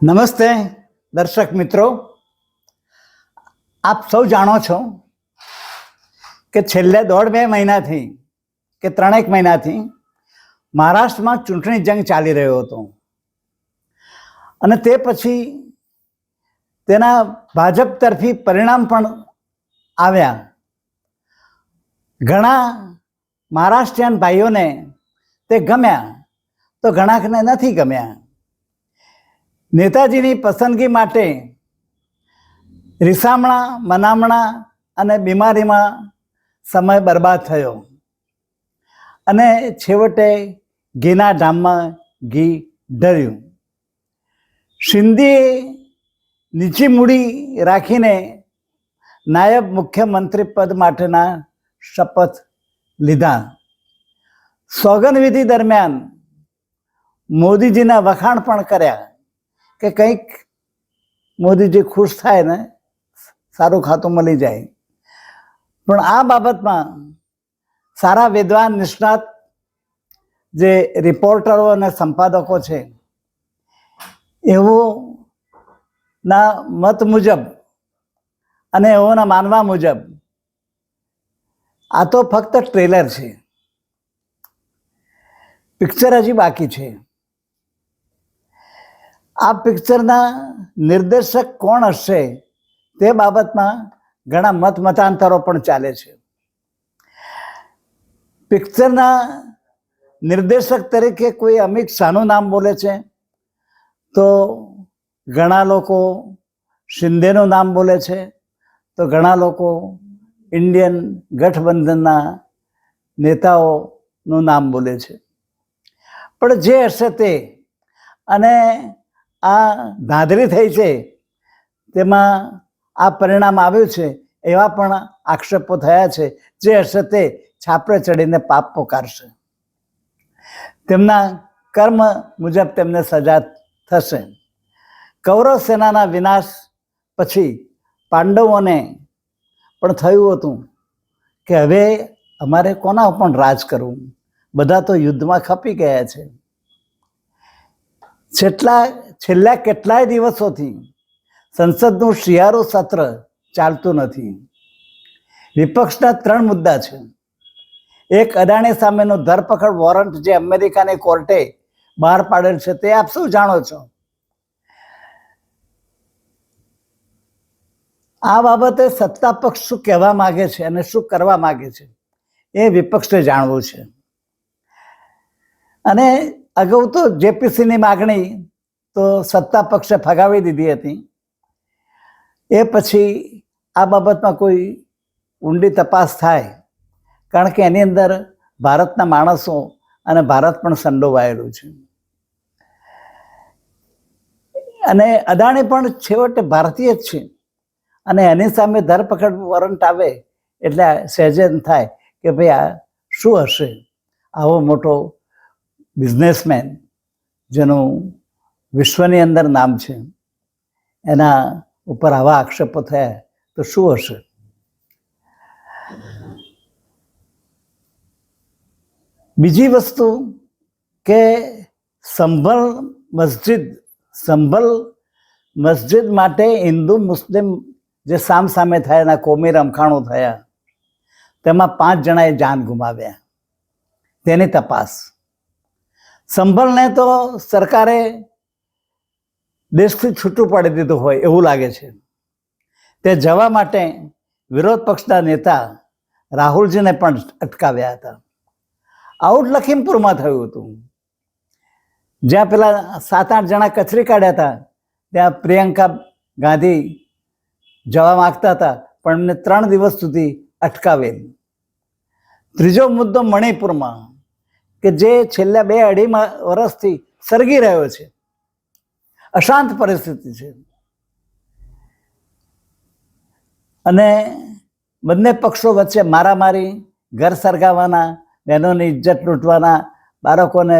નમસ્તે દર્શક મિત્રો, આપ સૌ જાણો છો કે છેલ્લે 1.5-2 મહિનાથી કે 3 મહિનાથી મહારાષ્ટ્રમાં ચૂંટણી જંગ ચાલી રહ્યો હતો અને તે પછી તેના ભાજપ તરફી પરિણામ પણ આવ્યા. ઘણા મહારાષ્ટ્રીયન ભાઈઓને તે ગમ્યા તો ઘણાને નથી ગમ્યા. નેતાજીની પસંદગી માટે રીસામણા, મનામણા અને બીમારીમાં સમય બરબાદ થયો અને છેવટે ઘીના ઢામમાં ઘી ઢળ્યું. શિંદેએ નીચી મૂડી રાખીને નાયબ મુખ્યમંત્રી પદ માટેના શપથ લીધા. સોગંદવિધિ દરમિયાન મોદીજીના વખાણ પણ કર્યા કે કંઈક મોદીજી ખુશ થાય ને સારું ખાતું મળી જાય. પણ આ બાબતમાં સારા વિદ્વાન નિષ્ણાત જે રિપોર્ટરો અને સંપાદકો છે એઓના મત મુજબ અને એઓના માનવા મુજબ આ તો ફક્ત ટ્રેલર છે, પિક્ચર હજી બાકી છે. આ પિક્ચરના નિર્દેશક કોણ હશે તે બાબતમાં ઘણા મતાંતરો પણ ચાલે છે. પિક્ચરના નિર્દેશક તરીકે કોઈ અમિત શાહનું નામ બોલે છે તો ઘણા લોકો શિંદેનું નામ બોલે છે તો ઘણા લોકો ઇન્ડિયન ગઠબંધનના નેતાઓનું નામ બોલે છે. પણ જે હશે તે, અને આ ધાંધલી થઈ છે તેમાં આ પરિણામ આવ્યું છે એવા પણ આક્ષેપો થયા છે. જે હશે તે છાપરે ચડીને પાપ પોકારશે. તેમના કર્મ મુજબ તેમને સજા થશે. કૌરવ સેનાના વિનાશ પછી પાંડવોને પણ થયું હતું કે હવે અમારે કોના ઉપર રાજ કરવું, બધા તો યુદ્ધમાં ખપી ગયા છે. છેલ્લા કેટલાય દિવસોથી સંસદનું શિયાળુ સત્ર ચાલતું નથી. વિપક્ષના 3 મુદ્દા છે. એક, અદાણી સામેનું ધરપકડ વોરંટ જે અમેરિકાની કોર્ટે બહાર પાડેલ છે તે આપ શું જાણો છો. આ બાબતે સત્તા પક્ષ શું કહેવા માંગે છે અને શું કરવા માંગે છે એ વિપક્ષે જાણવું છે. અને અગાઉ તો જેપીસીની માગણી તો સત્તા પક્ષે ફગાવી દીધી હતી. એ પછી આ બાબતમાં કોઈ ઊંડી તપાસ થાય, કારણ કે એની અંદર ભારતના માણસો અને ભારત પણ સંડોવાયેલું છે. અને અદાણી પણ છેવટે ભારતીય જ છે અને એની સામે ધરપકડ વોરંટ આવે એટલે સહેજે થાય કે ભાઈ આ શું હશે. આવો મોટો બિઝનેસમેન જેનું વિશ્વની અંદર નામ છે, એના ઉપર આવા આક્ષેપો થયા તો શું હશે. બીજી વસ્તુ કે સંભલ મસ્જિદ માટે હિન્દુ મુસ્લિમ જે સામસામે થયા, એના કોમી રમખાણો થયા, તેમાં 5 જણાએ જાન ગુમાવ્યા. તેની તપાસ. સંભલને તો સરકારે દેશથી છૂટું પાડી દીધું હોય એવું લાગે છે. તે જવા માટે વિરોધ પક્ષના નેતા રાહુલજીને પણ અટકાવ્યા હતા. આવું લખીમપુરમાં થયું હતું, જ્યાં પેલા 7-8 જણા કચરી કાઢ્યા હતા. ત્યાં પ્રિયંકા ગાંધી જવા માગતા હતા પણ એમને 3 દિવસ સુધી અટકાવેલ. ત્રીજો મુદ્દો મણિપુરમાં, કે જે છેલ્લા 2-2.5 વર્ષથી સળગી રહ્યો છે, અશાંત પરિસ્થિતિ છે અને બંને પક્ષો વચ્ચે મારામારી, ઘર સળગાવવાના, બહેનોની ઇજ્જત લૂંટવાના, બાળકોને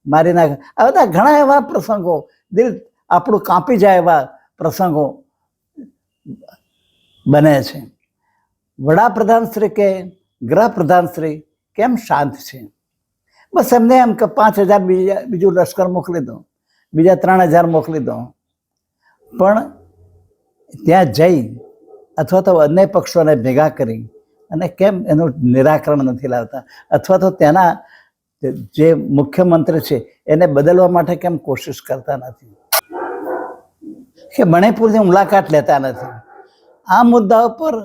મારી નાખ, આ બધા ઘણા એવા પ્રસંગો, દિલ આપણું કાપી જાય એવા પ્રસંગો બને છે. વડાપ્રધાનશ્રી કે ગૃહપ્રધાનશ્રી કેમ શાંત છે. બસ એમને એમ કે 5,000 બીજું લશ્કર મોકલી દો, બીજા 3,000 મોકલી દો. પણ ત્યાં જઈ અથવા તો અન્ય પક્ષોને ભેગા કરી અને કેમ એનું નિરાકરણ નથી લાવતા, અથવા તો ત્યાંના જે મુખ્યમંત્રી છે એને બદલવા માટે કેમ કોશિશ કરતા નથી, કે મણિપુરની મુલાકાત લેતા નથી. આ મુદ્દાઓ પર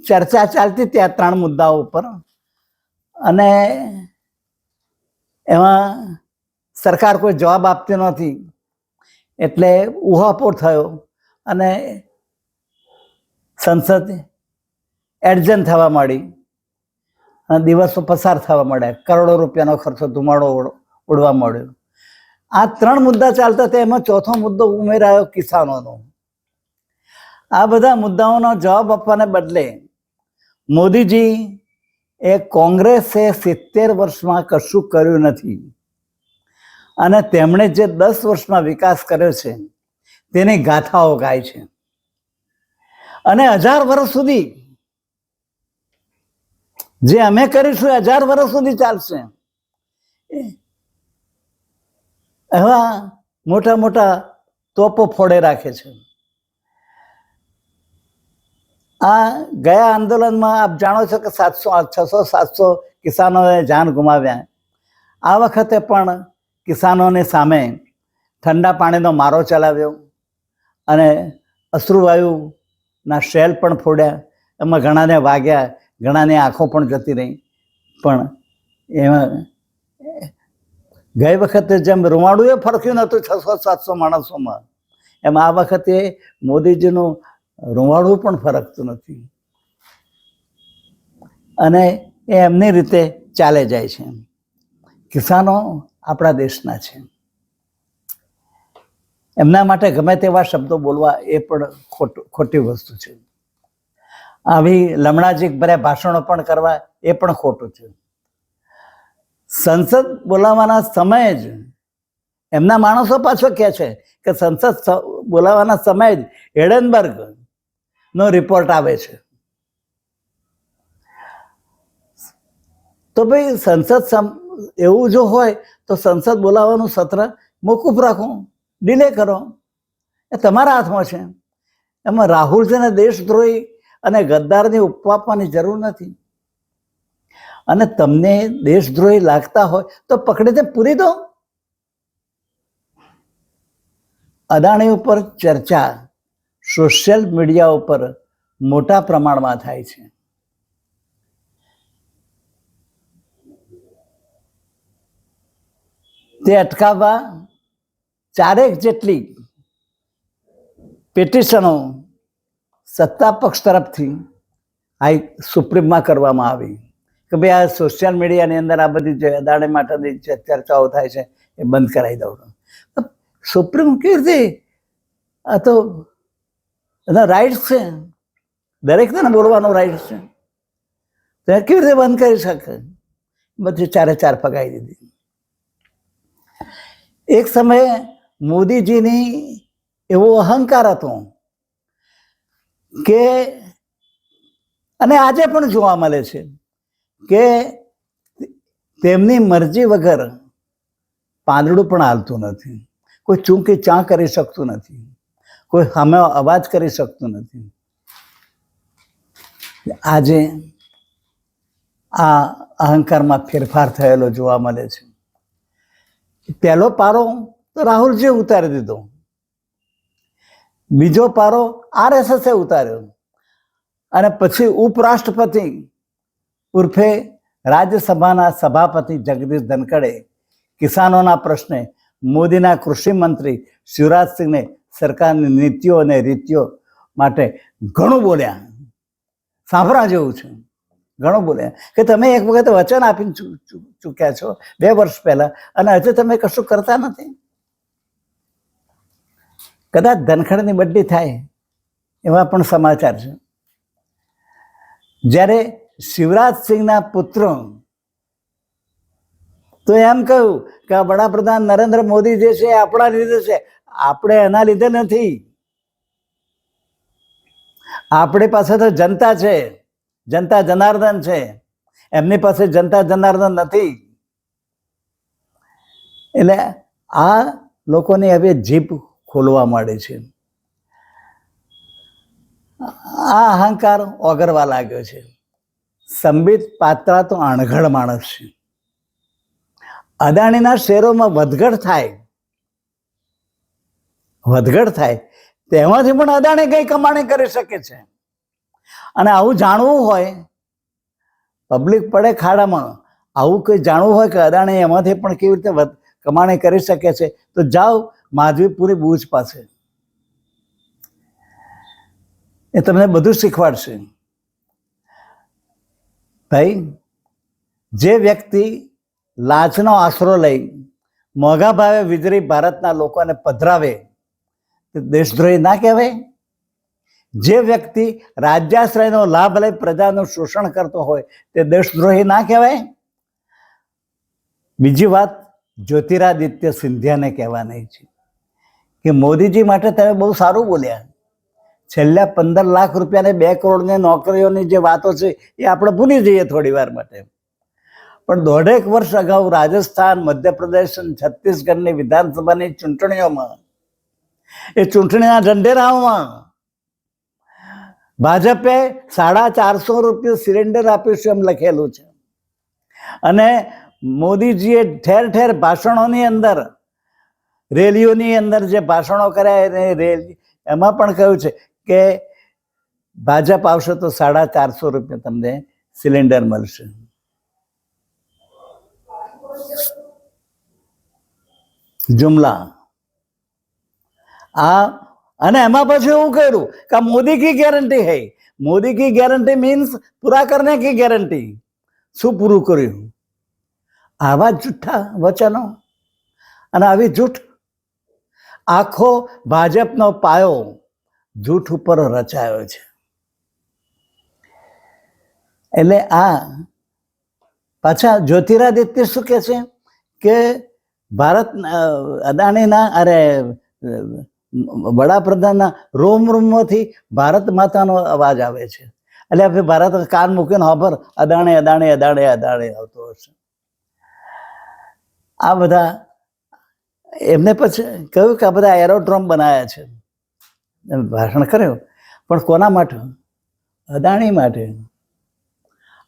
ચર્ચા ચાલતી હતી, આ 3 મુદ્દાઓ પર, અને એમાં સરકાર કોઈ જવાબ આપતી નથી. એટલે ઉહાપોહ થયો અને સંસદ એડજન થવા માંડી અને દિવસો પસાર થવા માંડ્યા. કરોડો રૂપિયાનો ખર્ચો ધુમાડો ઉડવા માંડ્યો. આ 3 મુદ્દા ચાલતા હતા, એમાં ચોથો મુદ્દો ઉમેરાયો કિસાનોનો. આ બધા મુદ્દાઓનો જવાબ આપવાને બદલે મોદીજી એ કોંગ્રેસે 70 વર્ષમાં કશું કર્યું નથી અને તેમણે જે 10 વર્ષમાં વિકાસ કર્યો છે તેની ગાથાઓ ગાય છે. અને 1000 વર્ષ સુધી જે અમે કરીશું 1000 વર્ષ સુધી ચાલશે. એવા મોટા મોટા તોપો ફોડે રાખે છે. આ ગયા આંદોલનમાં આપ જાણો છો કે 600-700 કિસાનોએ જાન ગુમાવ્યા. આ વખતે પણ કિસાનોની સામે ઠંડા પાણીનો મારો ચલાવ્યો અને અશ્રુવાયુના શેલ પણ ફોડ્યા. એમાં ઘણાને વાગ્યા, ઘણાની આંખો પણ જતી રહી. પણ એમાં ગઈ વખતે જેમ રૂવાડું એ ફરક્યું નહોતું 600-700 માણસોમાં, એમ આ વખતે મોદીજીનું રૂવાડું પણ ફરકતું નથી. અને એ એમની રીતે ચાલે જાય છે. કિસાનો આપણા દેશના છે, એમના માટે ગમે તેવા શબ્દો બોલવા એ પણ ખોટી વસ્તુ છે. આવી લમણાજીક ભર્યા ભાષણો પણ કરવા એ પણ ખોટું છે. સંસદ બોલાવવાના સમયે જ એમના માણસો પાછો કહે છે કે સંસદ બોલાવવાના સમયે જ હિડનબર્ગ નો રિપોર્ટ આવે છે. તો ભાઈ સંસદ એવું જો હોય તો સંસદ બોલાવવાનું સત્ર મોકૂફ રાખો, ડિલે કરો, એ તમારા હાથમાં છે. એમાં રાહુલજીને દેશદ્રોહી અને ગદ્દારની ઉપવાપવાની જરૂર નથી. અને તમને દેશદ્રોહી લાગતા હોય તો પકડીને પૂરી દો. અદાણી ઉપર ચર્ચા સોશિયલ મીડિયા ઉપર મોટા પ્રમાણમાં થાય છે. તે અટકાવવા 4 જેટલી પિટિશનો સત્તા પક્ષ તરફથી સુપ્રીમમાં કરવામાં આવી કે ભાઈ આ સોશિયલ મીડિયાની અંદર આ બધી જે અદાણી માટેની જે ચર્ચાઓ થાય છે એ બંધ કરાવી દો. સુપ્રીમ કેવી રીતે? આ તો એના રાઇટ્સ છે, દરેકને બોલવાનો રાઇટ્સ છે, તો કેવી રીતે બંધ કરી શકે? બધી 4 ફગાવી દીધી. એક સમયે મોદીજીની એવો અહંકાર હતો કે, અને આજે પણ જોવા મળે છે કે તેમની મરજી વગર પાંદડું પણ હાલતું નથી, કોઈ ચૂંકી ચા કરી શકતું નથી, કોઈ સામે અવાજ કરી શકતું નથી. આજે આ અહંકારમાં ફેરફાર થયેલો જોવા મળે છે. પહેલો પારો તો રાહુલજીએ ઉતારી દીધો, બીજો પારો RSSએ ઉતાર્યો, અને પછી ઉપરાષ્ટ્રપતિ ઉર્ફે રાજ્યસભાના સભાપતિ જગદીશ ધનખડે કિસાનોના પ્રશ્ને મોદીના કૃષિ મંત્રી શિવરાજસિંહને સરકારની નીતિઓ અને રીતિઓ માટે ઘણું બોલ્યા. સાંભળવા જેવું છે. ઘણું બોલ્યા કે તમે એક વખત વચન આપી ચૂક્યા છો 2 વર્ષ પહેલા, અને હજુ તમે કશું કરતા નથી. કદાચ ધનખડની બદલી થાય એવા પણ સમાચાર છે. જ્યારે શિવરાજસિંહના પુત્ર તો એમ કહ્યું કે વડાપ્રધાન નરેન્દ્ર મોદી જે છે આપણા લીધે છે, આપણે એના લીધે નથી. આપણી પાસે તો જનતા છે, જનતા જનાર્દન છે, એમની પાસે જનતા જનાર્દન નથી. એટલે આ લોકોની હવે જીભ ખોલવા માંડે છે. આ અહંકાર ઓગરવા લાગ્યો છે. સંબિત પાત્રા તો અણઘડ માણસ છે. અદાણીના શેરોમાં વધઘટ થાય તેમાંથી પણ અદાણી કઈ કમાણી કરી શકે છે. અને આવું જાણવું હોય, પબ્લિક પડે ખાડામાં, આવું કંઈ જાણવું હોય કે અદાણી એમાંથી પણ કેવી રીતે કમાણી કરી શકે છે, તો જાઓ માધવીપુરી બુચ પાસે, એ તમને બધું શીખવાડશે. ભાઈ, જે વ્યક્તિ લાંચનો આશરો લઈ મોંઘા ભાવે વીજળી ભારતના લોકોને પધરાવે તે દેશદ્રોહી ના કહેવાય? જે વ્યક્તિ રાજ્યાશ્રયનો લાભ લઈ પ્રજાનું શોષણ કરતો હોય તે દેશદ્રોહી ના કહેવાય? બીજી વાત જ્યોતિરાદિત્ય સિંધિયાને કહેવાની છે કે મોદીજી માટે તમે બહુ સારું બોલ્યા. છેલ્લા 15 લાખ રૂપિયાને 2 કરોડની નોકરીઓની જે વાતો છે એ આપણે ભૂલી જઈએ થોડી વાર માટે. પણ 1.5 વર્ષ અગાઉ રાજસ્થાન, મધ્યપ્રદેશ અને છત્તીસગઢની વિધાનસભાની ચૂંટણીઓમાં, એ ચૂંટણીના ઢંઢેરાઓમાં ભાજપે 450 રૂપિયા સિલિન્ડર આપ્યું છે એમ લખેલું છે. અને મોદીજીએ ઠેર ઠેર ભાષણોની અંદર, રેલીઓની અંદર જે ભાષણો કર્યા એમાં પણ કહ્યું છે કે ભાજપ આવશે તો 450 રૂપિયા તમને સિલિન્ડર મળશે. જુમલા અને એમાં પછી એવું કર્યું કે મોદી કી ગેરંટી હૈ. મોદી કી ગેરંટી મીન્સ પૂરા કરને કી ગેરંટી. શું પૂરું કર્યું? આવા જૂઠા વચનો અને આવી જૂઠ. આખો ભાજપનો પાયો જૂઠ ઉપર રચાયો છે. એટલે આ પાછા જ્યોતિરાદિત્ય શું કહે છે કે ભારત અદાણીના વડાપ્રધાનના રોમમાંથી ભારત માતાનો અવાજ આવે છે. એટલે આપણે ભારત કાન મૂકીને ખબર અદાણી અદાણી અદાણી અદાણી આવતો હશે. આ બધા એમને પછી કહ્યું કે આ બધા એરોડ્રોમ બનાવ્યા છે, ભાષણ કર્યું, પણ કોના માટે? અદાણી માટે.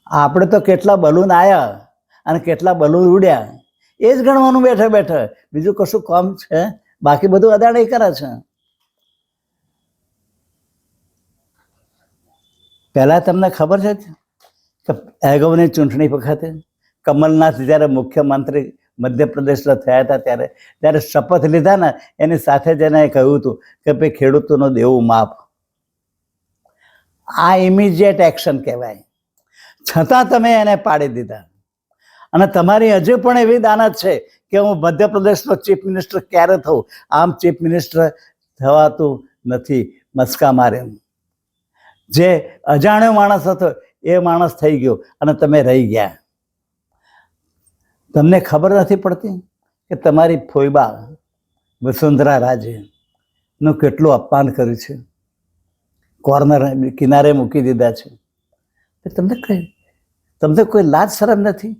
આપણે તો કેટલા બલૂન આવ્યા અને કેટલા બલૂન ઉડ્યા એ જ ગણવાનું બેઠા બેઠા. બીજું કશું કામ છે? બાકી બધું અદાણી કરે છે. પહેલા તમને ખબર છે કે અગાઉની ચૂંટણી વખતે કમલનાથ જ્યારે મુખ્યમંત્રી મધ્યપ્રદેશના થયા હતા ત્યારે શપથ લીધા ને એની સાથે જ એને કહ્યું હતું કે ભાઈ ખેડૂતોનું દેવું માફ. આ ઇમિડિયેટ એક્શન કહેવાય. છતાં તમે એને પાડી દીધા. અને તમારી હજુ પણ એવી દાનત છે કે હું મધ્યપ્રદેશનો ચીફ મિનિસ્ટર ક્યારે થઉં. આમ ચીફ મિનિસ્ટર થવાતું નથી. મસ્કા મારે. જે અજાણ્યો માણસ હતો એ માણસ થઈ ગયો અને તમે રહી ગયા. તમને ખબર નથી પડતી કે તમારી ફોઈબા વસુંધરા રાજેનું કેટલું અપમાન કર્યું છે, કોર્નર કિનારે મૂકી દીધા છે. તમને કોઈ લાજ શરમ નથી?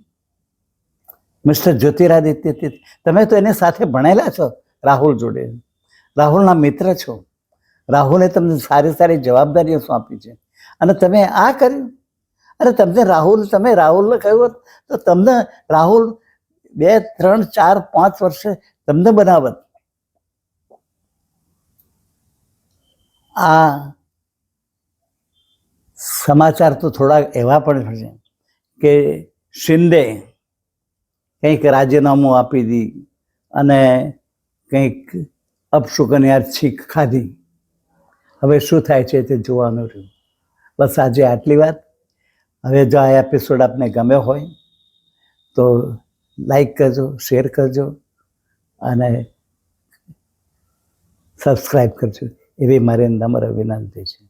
મિસ્ટર જ્યોતિરાદિત્ય, તમે તો એની સાથે ભણેલા છો, રાહુલ જોડે, રાહુલના મિત્ર છો. રાહુલે તમને સારી સારી જવાબદારીઓ સોંપી છે અને તમે આ કર્યું. અરે તમે રાહુલને કહ્યું તો તમને રાહુલ 2, 3, 4, 5 વર્ષે તમને બનાવત. આ સમાચાર તો થોડા એવા પણ છે કે શિંદે કંઈક રાજીનામું આપી દી અને કંઈક અપશુકનિયાર છીક ખાધી. હવે શું થાય છે તે જોવાનું રહ્યું. બસ આજે આટલી વાત. હવે જો આ એપિસોડ આપને ગમ્યો હોય તો લાઈક કરજો, શેર કરજો અને સબસ્ક્રાઈબ કરજો એવી મારી નમ્ર વિનંતી છે.